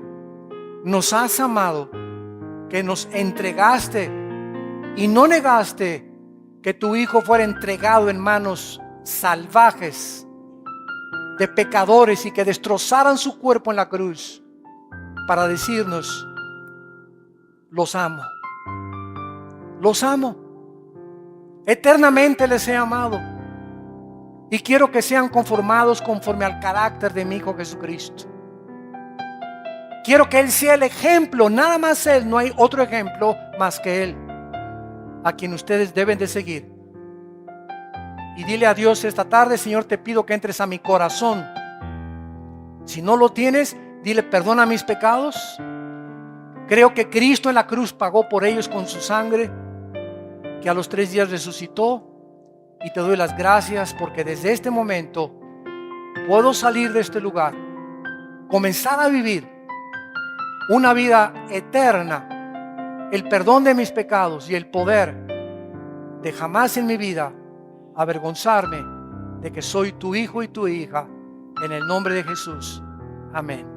nos has amado que nos entregaste y no negaste que tu Hijo fuera entregado en manos salvajes de pecadores y que destrozaran su cuerpo en la cruz para decirnos: los amo, los amo, eternamente les he amado y quiero que sean conformados conforme al carácter de mi Hijo Jesucristo. Quiero que Él sea el ejemplo, nada más Él, no hay otro ejemplo más que Él, a quien ustedes deben de seguir. Y dile a Dios esta tarde: Señor, te pido que entres a mi corazón. Si no lo tienes, dile: perdona mis pecados. Creo que Cristo en la cruz pagó por ellos con su sangre, que a los 3 días resucitó, y te doy las gracias porque desde este momento puedo salir de este lugar, comenzar a vivir una vida eterna, el perdón de mis pecados y el poder de jamás en mi vida avergonzarme de que soy tu hijo y tu hija, en el nombre de Jesús. Amén.